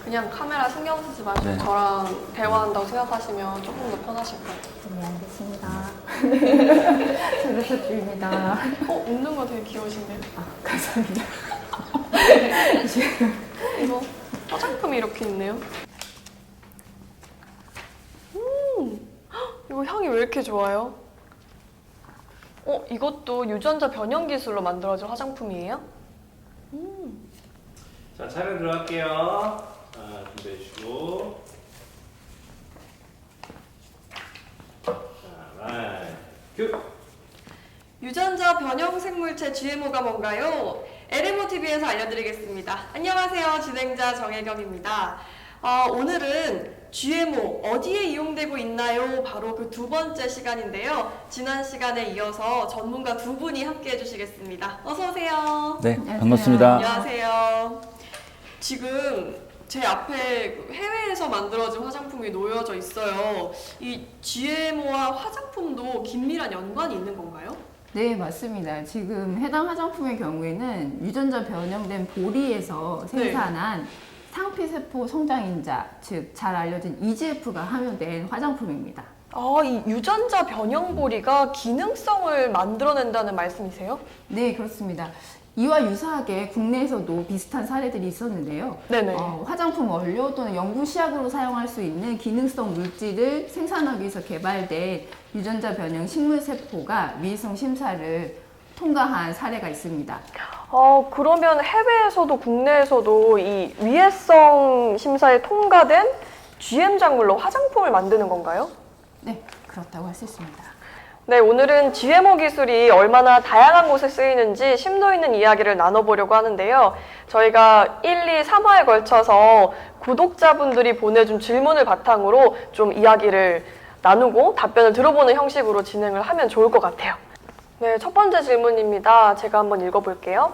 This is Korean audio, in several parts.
그냥 카메라 신경 쓰지 마시고 네. 저랑 대화한다고 생각하시면 조금 더 편하실 거예요. 네, 알겠습니다. 잘부탁드립니다. 웃는 거 되게 귀여우신데요? 감사합니다. 이거 화장품이 이렇게 있네요. 이거 향이 왜 이렇게 좋아요? 이것도 유전자 변형 기술로 만들어진 화장품이에요? 자, 촬영 들어갈게요. 자, 준비해 주시고. 자, 라인, 큐! 유전자 변형 생물체 GMO가 뭔가요? LMOTV에서 알려드리겠습니다. 안녕하세요. 진행자 정혜경입니다. 오늘은 GMO 어디에 이용되고 있나요? 바로 그 두 번째 시간인데요. 지난 시간에 이어서 전문가 두 분이 함께 해주시겠습니다. 어서 오세요. 네, 안녕하세요. 반갑습니다. 안녕하세요. 지금 제 앞에 해외에서 만들어진 화장품이 놓여져 있어요. 이 GMO와 화장품도 긴밀한 연관이 있는 건가요? 네, 맞습니다. 지금 해당 화장품의 경우에는 유전자 변형된 보리에서 생산한 상피세포 성장인자, 즉 잘 알려진 EGF가 함유된 화장품입니다. 이 유전자 변형 보리가 기능성을 만들어낸다는 말씀이세요? 네, 그렇습니다. 이와 유사하게 국내에서도 비슷한 사례들이 있었는데요. 네네. 화장품 원료 또는 연구 시약으로 사용할 수 있는 기능성 물질을 생산하기 위해서 개발된 유전자 변형 식물세포가 위해성 심사를 통과한 사례가 있습니다. 그러면 해외에서도 국내에서도 이 위해성 심사에 통과된 GM 작물로 화장품을 만드는 건가요? 네, 그렇다고 할 수 있습니다. 네, 오늘은 GMO 기술이 얼마나 다양한 곳에 쓰이는지 심도 있는 이야기를 나눠보려고 하는데요. 저희가 1, 2, 3화에 걸쳐서 구독자분들이 보내준 질문을 바탕으로 좀 이야기를 나누고 답변을 들어보는 형식으로 진행을 하면 좋을 것 같아요. 네, 첫 번째 질문입니다. 제가 한번 읽어볼게요.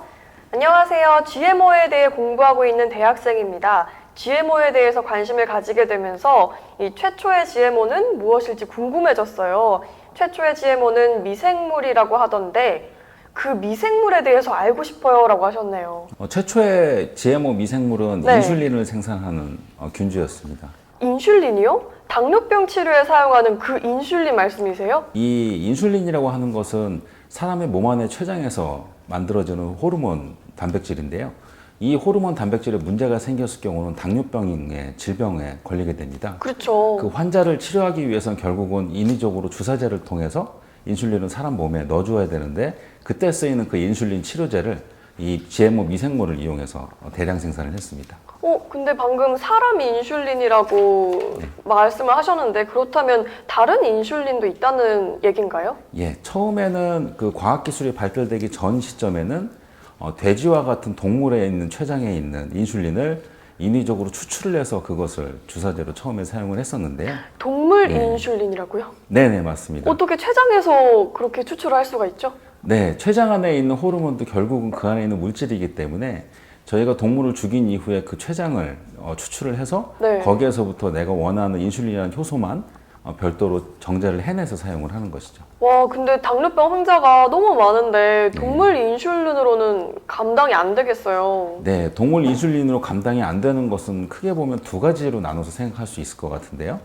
안녕하세요. GMO에 대해 공부하고 있는 대학생입니다. GMO에 대해서 관심을 가지게 되면서 이 최초의 GMO는 무엇일지 궁금해졌어요. 최초의 GMO는 미생물이라고 하던데 그 미생물에 대해서 알고 싶어요 라고 하셨네요. 최초의 GMO 미생물은 네. 인슐린을 생산하는 균주였습니다. 인슐린이요? 당뇨병 치료에 사용하는 그 인슐린 말씀이세요? 이 인슐린이라고 하는 것은 사람의 몸 안의 췌장에서 만들어지는 호르몬 단백질인데요. 이 호르몬 단백질에 문제가 생겼을 경우는 당뇨병의 질병에 걸리게 됩니다. 그렇죠. 그 환자를 치료하기 위해서는 결국은 인위적으로 주사제를 통해서 인슐린을 사람 몸에 넣어줘야 되는데 그때 쓰이는 그 인슐린 치료제를 이 GMO 미생물을 이용해서 대량 생산을 했습니다. 근데 방금 사람 인슐린이라고 말씀을 하셨는데 그렇다면 다른 인슐린도 있다는 얘기인가요? 예, 처음에는 그 과학기술이 발달되기 전 시점에는 돼지와 같은 동물에 있는 췌장에 있는 인슐린을 인위적으로 추출을 해서 그것을 주사제로 처음에 사용을 했었는데요. 동물 네. 인슐린이라고요? 네네, 맞습니다. 어떻게 췌장에서 그렇게 추출을 할 수가 있죠? 네, 췌장 안에 있는 호르몬도 결국은 그 안에 있는 물질이기 때문에 저희가 동물을 죽인 이후에 그 췌장을 추출을 해서 네. 거기에서부터 내가 원하는 인슐린이라는 효소만 별도로 정제를 해내서 사용을 하는 것이죠. 와, 근데 당뇨병 환자가 너무 많은데 동물 인슐린으로는 감당이 안 되겠어요. 네, 동물 인슐린으로 감당이 안 되는 것은 크게 보면 두 가지로 나눠서 생각할 수 있을 것 같은데요.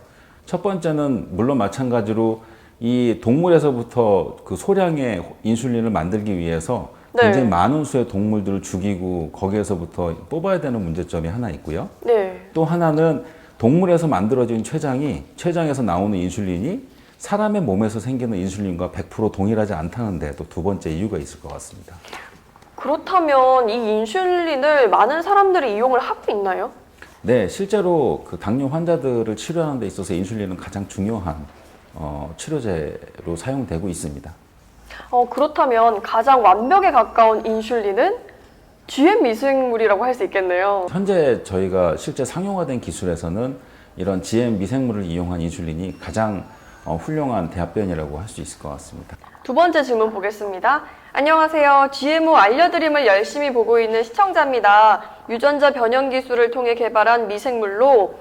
첫 번째는 물론 마찬가지로 이 동물에서부터 그 소량의 인슐린을 만들기 위해서 굉장히 많은 수의 동물들을 죽이고 거기에서부터 뽑아야 되는 문제점이 하나 있고요. 네. 또 하나는 동물에서 만들어진 췌장에서 나오는 인슐린이 사람의 몸에서 생기는 인슐린과 100% 동일하지 않다는 데 또 두 번째 이유가 있을 것 같습니다. 그렇다면 이 인슐린을 많은 사람들이 이용을 하고 있나요? 네, 실제로 그 당뇨 환자들을 치료하는 데 있어서 인슐린은 가장 중요한 치료제로 사용되고 있습니다. 그렇다면 가장 완벽에 가까운 인슐린은 GM 미생물이라고 할 수 있겠네요. 현재 저희가 실제 상용화된 기술에서는 이런 GM 미생물을 이용한 인슐린이 가장 훌륭한 대합변이라고 할 수 있을 것 같습니다. 두 번째 질문 보겠습니다. 안녕하세요. GMO 알려드림을 열심히 보고 있는 시청자입니다. 유전자 변형 기술을 통해 개발한 미생물로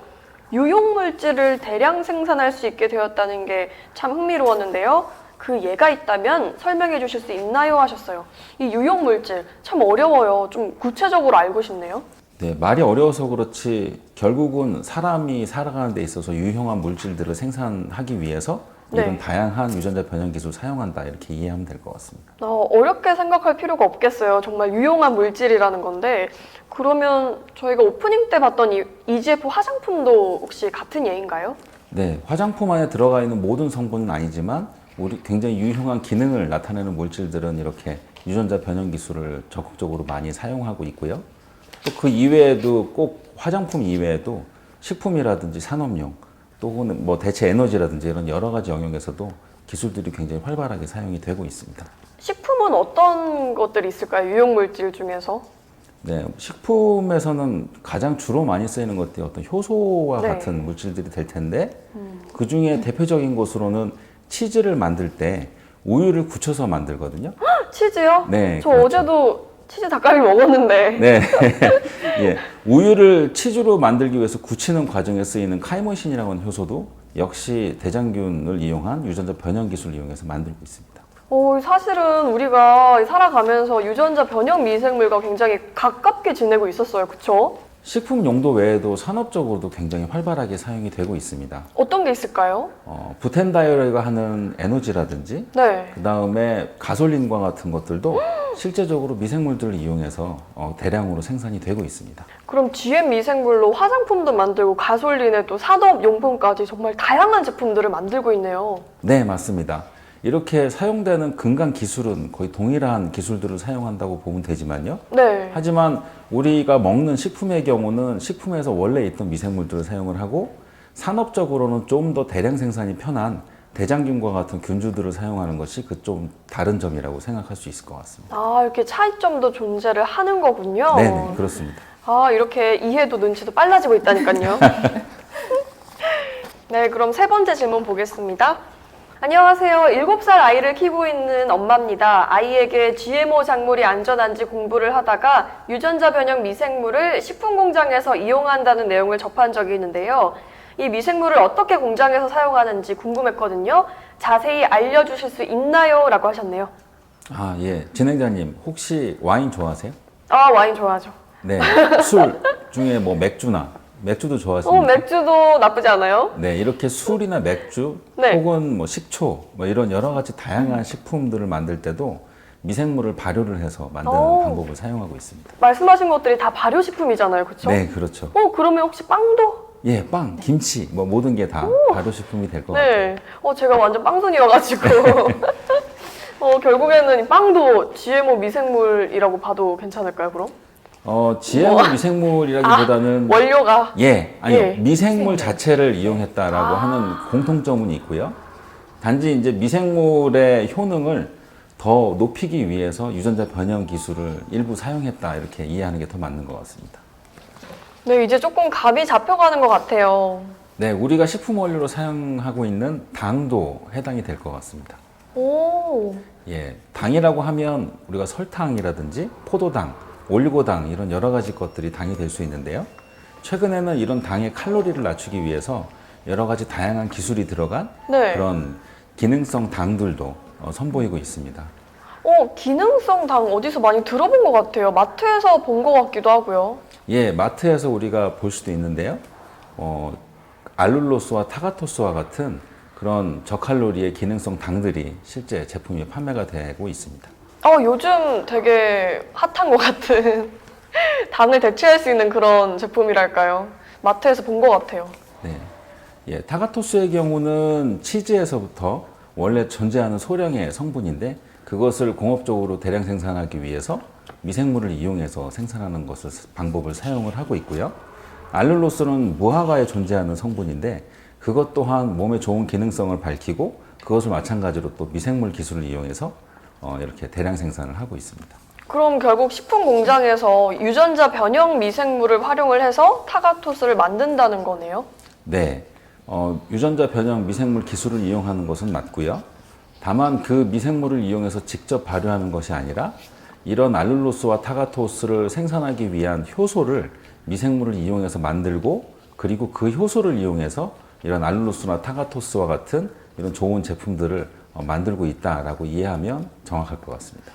유용물질을 대량 생산할 수 있게 되었다는 게 참 흥미로웠는데요. 그 예가 있다면 설명해 주실 수 있나요? 하셨어요. 이 유용물질 참 어려워요. 좀 구체적으로 알고 싶네요. 네, 말이 어려워서 그렇지 결국은 사람이 살아가는 데 있어서 유용한 물질들을 생산하기 위해서 이런 네. 다양한 유전자 변형 기술을 사용한다 이렇게 이해하면 될 것 같습니다. 어렵게 생각할 필요가 없겠어요. 정말 유용한 물질이라는 건데 그러면 저희가 오프닝 때 봤던 이 EGF 화장품도 혹시 같은 예인가요? 네, 화장품 안에 들어가 있는 모든 성분은 아니지만 우리 굉장히 유용한 기능을 나타내는 물질들은 이렇게 유전자 변형 기술을 적극적으로 많이 사용하고 있고요. 또 그 이외에도 꼭 화장품 이외에도 식품이라든지 산업용 또는 뭐 대체 에너지라든지 이런 여러 가지 영역에서도 기술들이 굉장히 활발하게 사용이 되고 있습니다. 식품은 어떤 것들이 있을까요? 유용 물질 중에서? 네, 식품에서는 가장 주로 많이 쓰이는 것들이 어떤 효소와 네. 같은 물질들이 될 텐데 그 중에 대표적인 것으로는 치즈를 만들 때 우유를 굳혀서 만들거든요. 치즈요? 네, 저 그렇죠. 어제도 치즈 닭갈비 먹었는데. 네, 예, 우유를 치즈로 만들기 위해서 굳히는 과정에 쓰이는 카이모신이라고 하는 효소도 역시 대장균을 이용한 유전자 변형 기술을 이용해서 만들고 있습니다. 사실은 우리가 살아가면서 유전자 변형 미생물과 굉장히 가깝게 지내고 있었어요. 그쵸? 식품 용도 외에도 산업적으로도 굉장히 활발하게 사용이 되고 있습니다. 어떤 게 있을까요? 부텐다이어가 하는 에너지라든지 네. 그 다음에 가솔린과 같은 것들도 실제적으로 미생물들을 이용해서 대량으로 생산이 되고 있습니다. 그럼 GM 미생물로 화장품도 만들고 가솔린에 또 산업용품까지 정말 다양한 제품들을 만들고 있네요. 네, 맞습니다. 이렇게 사용되는 근간 기술은 거의 동일한 기술들을 사용한다고 보면 되지만요. 네. 하지만 우리가 먹는 식품의 경우는 식품에서 원래 있던 미생물들을 사용을 하고 산업적으로는 좀 더 대량 생산이 편한 대장균과 같은 균주들을 사용하는 것이 그 좀 다른 점이라고 생각할 수 있을 것 같습니다. 이렇게 차이점도 존재를 하는 거군요. 네, 그렇습니다. 이렇게 이해도 눈치도 빨라지고 있다니까요. 네, 그럼 세 번째 질문 보겠습니다. 안녕하세요. 7살 아이를 키우고 있는 엄마입니다. 아이에게 GMO 작물이 안전한지 공부를 하다가 유전자 변형 미생물을 식품 공장에서 이용한다는 내용을 접한 적이 있는데요. 이 미생물을 어떻게 공장에서 사용하는지 궁금했거든요. 자세히 알려주실 수 있나요? 라고 하셨네요. 예. 진행자님, 혹시 와인 좋아하세요? 와인 좋아하죠. 네. 술 중에 뭐 맥주도 좋아하십니까? 맥주도 나쁘지 않아요? 네, 이렇게 술이나 맥주 네. 혹은 뭐 식초 뭐 이런 여러 가지 다양한 식품들을 만들 때도 미생물을 발효를 해서 만드는 방법을 사용하고 있습니다. 말씀하신 것들이 다 발효식품이잖아요. 그렇죠? 네, 그렇죠. 그러면 혹시 빵도? 예, 빵, 김치 뭐 모든 게 다 발효식품이 될 것 같아요. 네. 제가 완전 빵순이여가지고. 결국에는 이 빵도 GMO 미생물이라고 봐도 괜찮을까요, 그럼? GMO 미생물이라기보다는 원료가. 아니요. 예. 미생물 자체를 이용했다라고 하는 공통점은 있고요. 단지 이제 미생물의 효능을 더 높이기 위해서 유전자 변형 기술을 일부 사용했다 이렇게 이해하는 게 더 맞는 것 같습니다. 네, 이제 조금 감이 잡혀가는 것 같아요. 네, 우리가 식품 원료로 사용하고 있는 당도 해당이 될 것 같습니다. 오. 예, 당이라고 하면 우리가 설탕이라든지 포도당, 올리고당 이런 여러 가지 것들이 당이 될 수 있는데요. 최근에는 이런 당의 칼로리를 낮추기 위해서 여러 가지 다양한 기술이 들어간 네. 그런 기능성 당들도 선보이고 있습니다. 기능성 당 어디서 많이 들어본 것 같아요. 마트에서 본 것 같기도 하고요. 예, 마트에서 우리가 볼 수도 있는데요. 알룰로스와 타가토스와 같은 그런 저칼로리의 기능성 당들이 실제 제품이 판매가 되고 있습니다. 요즘 되게 핫한 것 같은 당을 대체할 수 있는 그런 제품이랄까요. 마트에서 본 것 같아요. 네. 예, 타가토스의 경우는 치즈에서부터 원래 존재하는 소량의 성분인데 그것을 공업적으로 대량 생산하기 위해서 미생물을 이용해서 생산하는 방법을 사용을 하고 있고요. 알룰로스는 무화과에 존재하는 성분인데 그것 또한 몸에 좋은 기능성을 밝히고 그것을 마찬가지로 또 미생물 기술을 이용해서 이렇게 대량 생산을 하고 있습니다. 그럼 결국 식품 공장에서 유전자 변형 미생물을 활용을 해서 타가토스를 만든다는 거네요? 네. 유전자 변형 미생물 기술을 이용하는 것은 맞고요. 다만 그 미생물을 이용해서 직접 발효하는 것이 아니라 이런 알룰로스와 타가토스를 생산하기 위한 효소를 미생물을 이용해서 만들고 그리고 그 효소를 이용해서 이런 알룰로스나 타가토스와 같은 이런 좋은 제품들을 만들고 있다라고 이해하면 정확할 것 같습니다.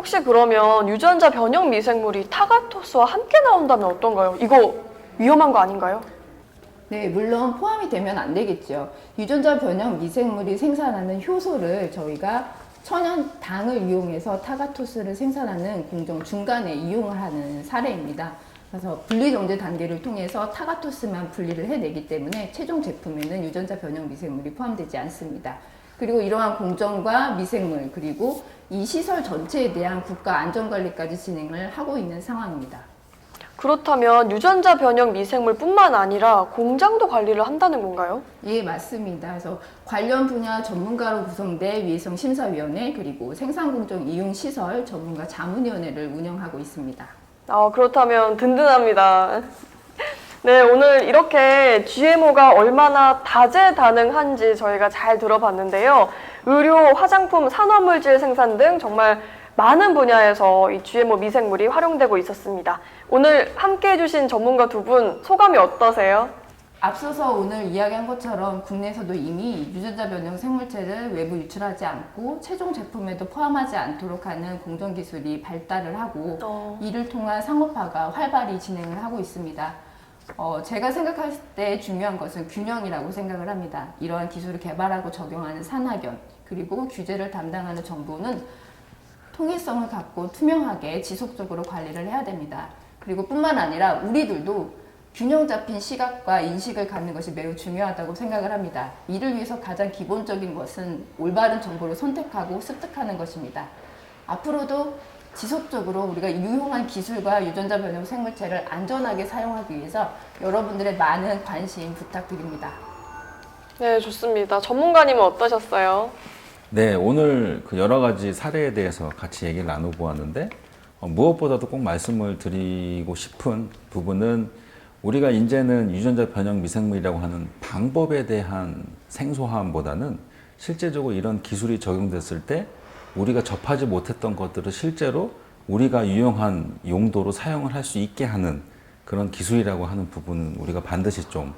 혹시 그러면 유전자 변형 미생물이 타가토스와 함께 나온다면 어떤가요? 이거 위험한 거 아닌가요? 네, 물론 포함이 되면 안 되겠죠. 유전자 변형 미생물이 생산하는 효소를 저희가 천연 당을 이용해서 타가토스를 생산하는 공정 중간에 이용을 하는 사례입니다. 그래서 분리 정제 단계를 통해서 타가토스만 분리를 해내기 때문에 최종 제품에는 유전자 변형 미생물이 포함되지 않습니다. 그리고 이러한 공정과 미생물 그리고 이 시설 전체에 대한 국가 안전관리까지 진행을 하고 있는 상황입니다. 그렇다면 유전자 변형 미생물뿐만 아니라 공장도 관리를 한다는 건가요? 예, 맞습니다. 그래서 관련 분야 전문가로 구성된 위해성심사위원회 그리고 생산공정 이용시설 전문가 자문위원회를 운영하고 있습니다. 그렇다면 든든합니다. 네, 오늘 이렇게 GMO가 얼마나 다재다능한지 저희가 잘 들어봤는데요. 의료, 화장품, 산업물질 생산 등 정말 많은 분야에서 이 GMO 미생물이 활용되고 있었습니다. 오늘 함께 해주신 전문가 두 분 소감이 어떠세요? 앞서서 오늘 이야기한 것처럼 국내에서도 이미 유전자 변형 생물체를 외부 유출하지 않고 최종 제품에도 포함하지 않도록 하는 공정기술이 발달을 하고 이를 통한 상업화가 활발히 진행을 하고 있습니다. 제가 생각할 때 중요한 것은 균형이라고 생각을 합니다. 이러한 기술을 개발하고 적용하는 산학연 그리고 규제를 담당하는 정부는 통일성을 갖고 투명하게 지속적으로 관리를 해야 됩니다. 그리고 뿐만 아니라 우리들도 균형 잡힌 시각과 인식을 갖는 것이 매우 중요하다고 생각을 합니다. 이를 위해서 가장 기본적인 것은 올바른 정보를 선택하고 습득하는 것입니다. 앞으로도 지속적으로 우리가 유용한 기술과 유전자 변형 생물체를 안전하게 사용하기 위해서 여러분들의 많은 관심 부탁드립니다. 네, 좋습니다. 전문가님은 어떠셨어요? 네, 오늘 그 여러 가지 사례에 대해서 같이 얘기를 나눠보았는데 무엇보다도 꼭 말씀을 드리고 싶은 부분은 우리가 이제는 유전자 변형 미생물이라고 하는 방법에 대한 생소함보다는 실제적으로 이런 기술이 적용됐을 때 우리가 접하지 못했던 것들을 실제로 우리가 유용한 용도로 사용을 할 수 있게 하는 그런 기술이라고 하는 부분은 우리가 반드시 좀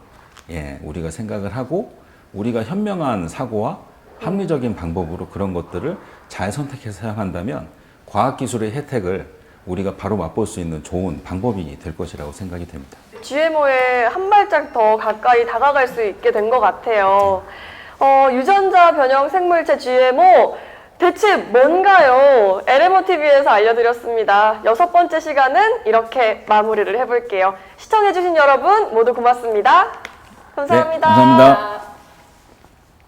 우리가 생각을 하고 우리가 현명한 사고와 합리적인 방법으로 그런 것들을 잘 선택해서 사용한다면 과학기술의 혜택을 우리가 바로 맛볼 수 있는 좋은 방법이 될 것이라고 생각이 됩니다. GMO에 한 발짝 더 가까이 다가갈 수 있게 된 것 같아요. 유전자 변형 생물체 GMO 대체 뭔가요? LMOTV에서 알려드렸습니다. 6번째 시간은 이렇게 마무리를 해볼게요. 시청해주신 여러분 모두 고맙습니다. 감사합니다. 네, 감사합니다.